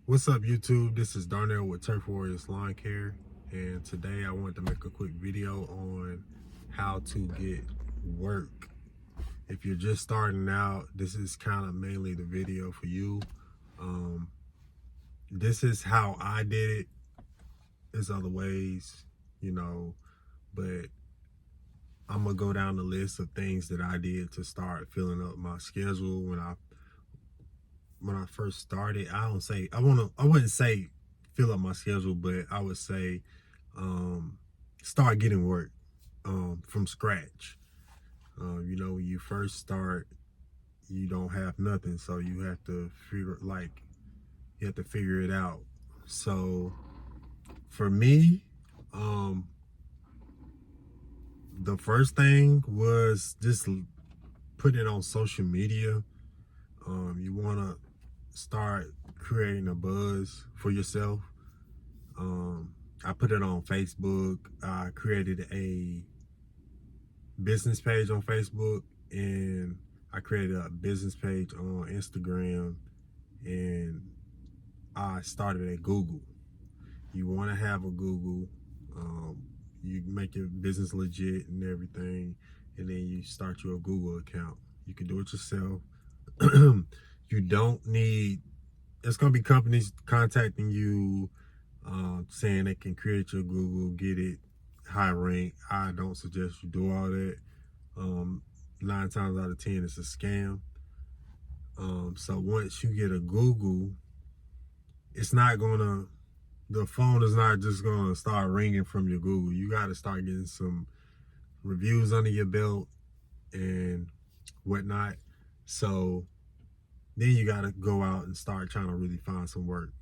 What's up, YouTube? This is Darnell with Turf Warriors Lawn Care, and today I wanted to make a quick video on how to get work. If you're just starting out, this is kind of mainly the video for you. This is how I did it. There's other ways, but I'm gonna go down the list of things that I did to start filling up my schedule when I first started. I wouldn't say fill up my schedule, but I would say start getting work from scratch. When you first start, you don't have nothing, so you have to figure it out. So for me, the first thing was just put it on social media. You want to start creating a buzz for yourself. I put it on Facebook. I created a business page on Facebook, and I created a business page on Instagram, and I started at Google. You want to have a Google. You make your business legit and everything, and then you start your Google account. You can do it yourself. You don't need, it's going to be companies contacting you, saying they can create your Google, get it high rank. I don't suggest you do all that. 9 times out of 10, it's a scam. So once you get a Google, the phone is not just gonna start ringing from your Google. You got to start getting some reviews under your belt and whatnot. So then you got to go out and start trying to really find some work,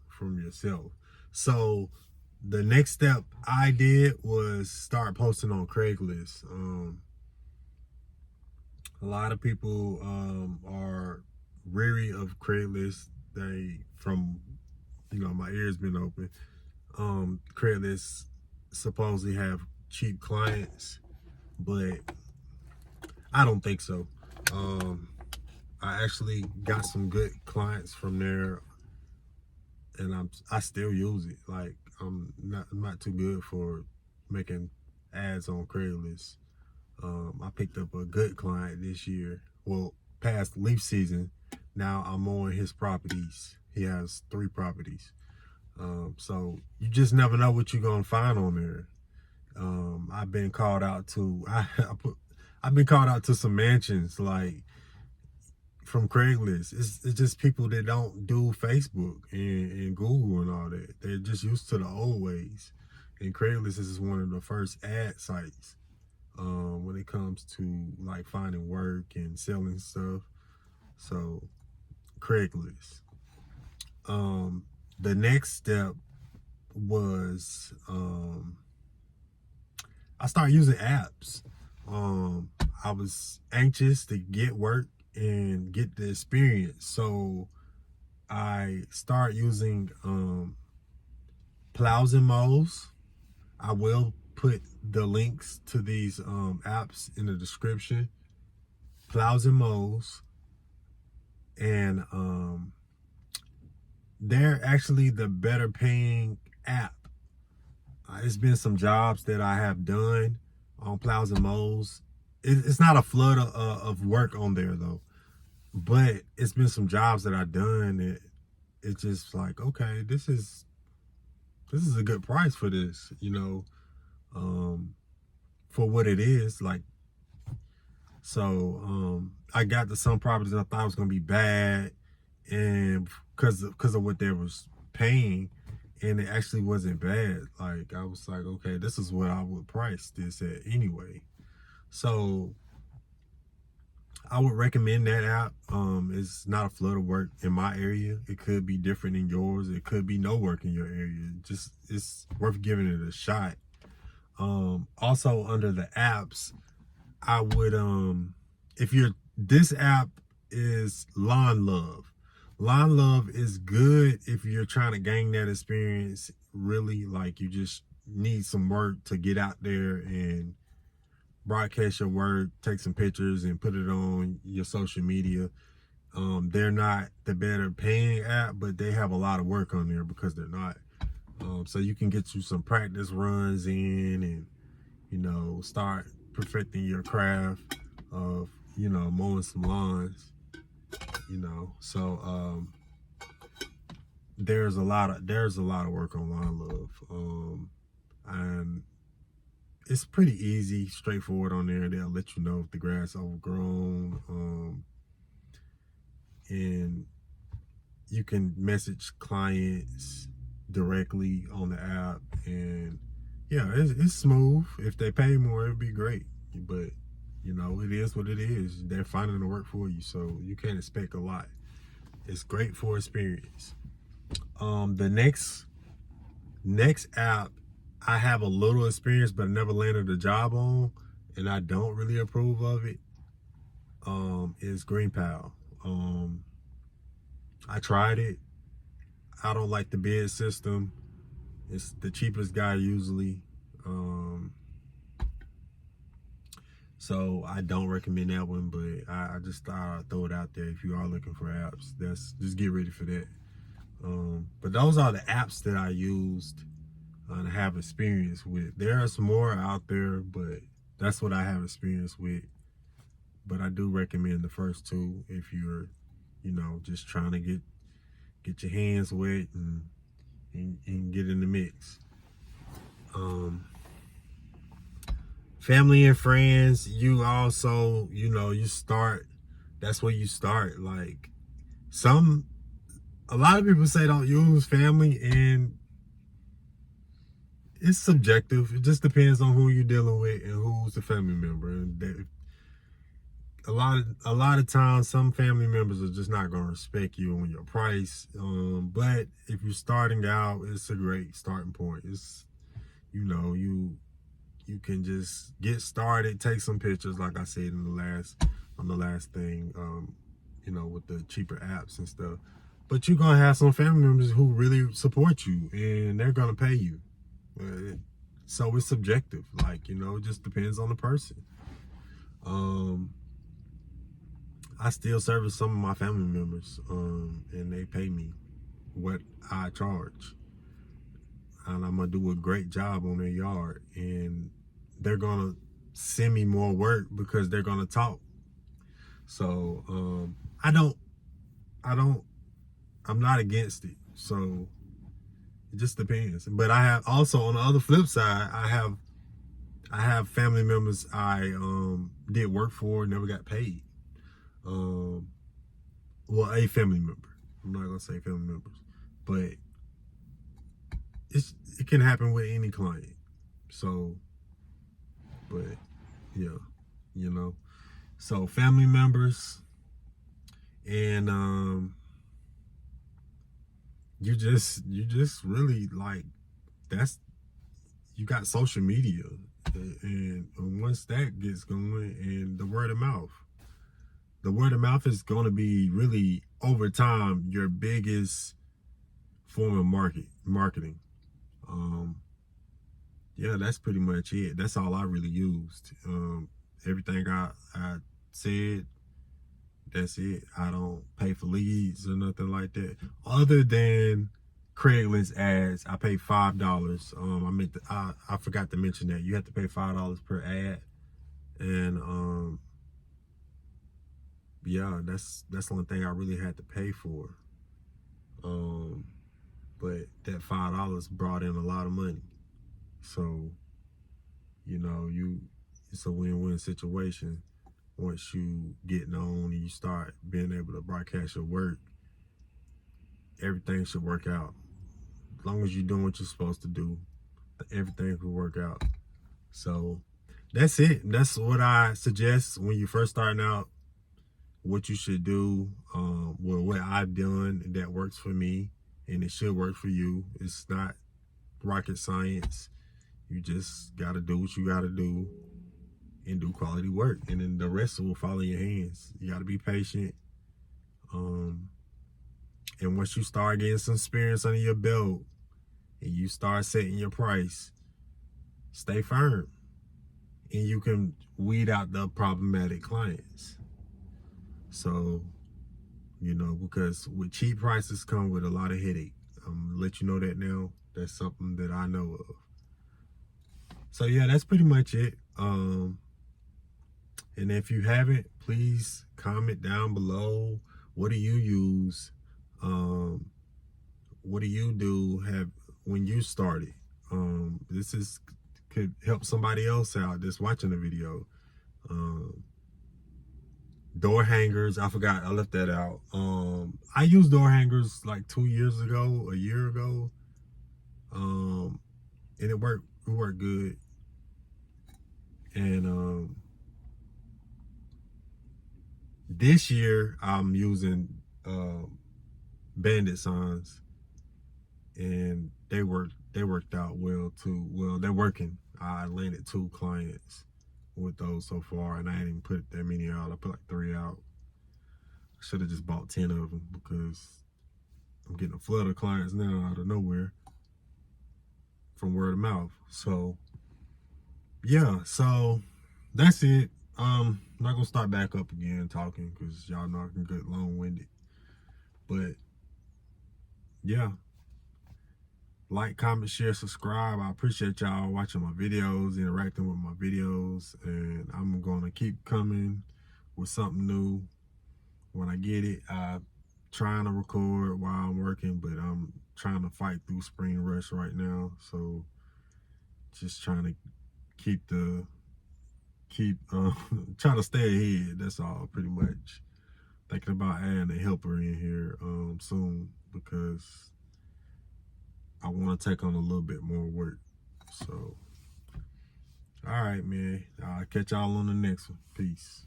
from yourself. So the next step I did was start posting on Craigslist. A lot of people are weary of Craigslist. My ears been open. Craigslist supposedly have cheap clients, but I don't think so. I actually got some good clients from there, and I still use it. Like, I'm not too good for making ads on Craigslist. I picked up a good client this year. Well, past leaf season. Now I'm on his properties. He has 3 properties. So you just never know what you're gonna find on there. I've been called out to I've been called out to some mansions, like, from Craigslist. It's just people that don't do Facebook and Google and all that. They're just used to the old ways. And Craigslist is one of the first ad sites when it comes to like finding work and selling stuff. So Craigslist. The next step was I started using apps. I was anxious to get work and get the experience, so I started using Plowz and mowz. I will put the links to these apps in the description. Plowz and mowz, and they're actually the better paying app. It's been some jobs that I have done on Plowz and mowz. It's not a flood of work on there though, but it's been some jobs that I've done. It's just like, okay, this is a good price for this, for what it is. Like, so I got to some properties I thought was gonna be bad, and because of what they was paying, and it actually wasn't bad. Like, I was like, okay, this is what I would price this at anyway. So I would recommend that app. It's not a flood of work in my area. It could be different in yours. It could be no work in your area. It's worth giving it a shot. Also under the apps, I would this app is Lawn Love. Lawn Love is good if you're trying to gain that experience. Really, like, you just need some work to get out there and broadcast your work, take some pictures and put it on your social media. They're not the better paying app, but they have a lot of work on there because they're not. So you can get you some practice runs in and, start perfecting your craft of, mowing some lawns, So there's a lot of work on Lawn Love. And it's pretty easy, straightforward on there. They'll let you know if the grass overgrown. And you can message clients directly on the app, and yeah, it's smooth. If they pay more, it'd be great, but it is what it is. They're finding the work for you, so you can't expect a lot. It's great for experience. The next app I have a little experience, but I never landed a job on, and I don't really approve of it. Is GreenPal. I tried it. I don't like the bid system. It's the cheapest guy usually. So I don't recommend that one, but I just thought I'd throw it out there. If you are looking for apps, just get ready for that. But those are the apps that I used and have experience with. There are some more out there, but that's what I have experience with. But I do recommend the first two if you're, just trying to get your hands wet and get in the mix. Family and friends, you also, you start, that's where you start. Like a lot of people say don't use family, and it's subjective. It just depends on who you're dealing with and who's the family member. And a lot of times, some family members are just not going to respect you on your price. But if you're starting out, it's a great starting point. It's, you can just get started, take some pictures, like I said on the last thing, with the cheaper apps and stuff. But you're gonna have some family members who really support you, and they're gonna pay you. So it's subjective, it just depends on the person. I still service some of my family members, and they pay me what I charge, and I'm gonna do a great job on their yard, and they're gonna send me more work because they're gonna talk. So I'm not against it. So it just depends. But I have also, on the other flip side, I have family members I did work for, never got paid. Well, a family member. I'm not gonna say family members, but it can happen with any client. So, but yeah, So family members, and you just really, like, you got social media, and once that gets going, and the word of mouth is going to be really, over time, your biggest form of marketing. Yeah, that's pretty much it. That's all I really used. Everything I said, that's it. I don't pay for leads or nothing like that, other than Craigslist ads. I pay $5. I forgot to mention that you have to pay $5 per ad, and yeah, that's the only thing I really had to pay for. But that $5 brought in a lot of money, so it's a win-win situation. Once you get known and you start being able to broadcast your work, everything should work out. As long as you're doing what you're supposed to do, everything will work out. So that's it. That's what I suggest when you're first starting out, what you should do. What I've done that works for me, and it should work for you. It's not rocket science. You just got to do what you got to do and do quality work, and then the rest will fall in your hands. You got to be patient. And once you start getting some experience under your belt and you start setting your price, stay firm, and you can weed out the problematic clients. So you know, because with cheap prices come with a lot of headache. I'm gonna let you know that now. That's something that I know of. So yeah, that's pretty much it. And if you haven't, please comment down below. What do you use? What do you do have when you started? This could help somebody else out that's watching the video. Door hangers, I forgot, I left that out. I used door hangers like 2 years ago, a year ago. And it worked good. And this year I'm using bandit signs, and they worked out well too. Well, they're working. I landed 2 clients with those so far, and I didn't even put that many out. I put like 3 out. I should have just bought 10 of them because I'm getting a flood of clients now out of nowhere from word of mouth. So yeah, so that's it. I'm not gonna start back up again talking because y'all know I can get long-winded. But yeah, like, comment, share, subscribe. I appreciate y'all watching my videos, interacting with my videos, and I'm gonna keep coming with something new when I get it. I'm trying to record while I'm working, but I'm trying to fight through spring rush right now, so just trying to keep trying to stay ahead. That's all, pretty much. Thinking about adding a helper in here soon, because I want to take on a little bit more work. So all right, man, I'll catch y'all on the next one. Peace.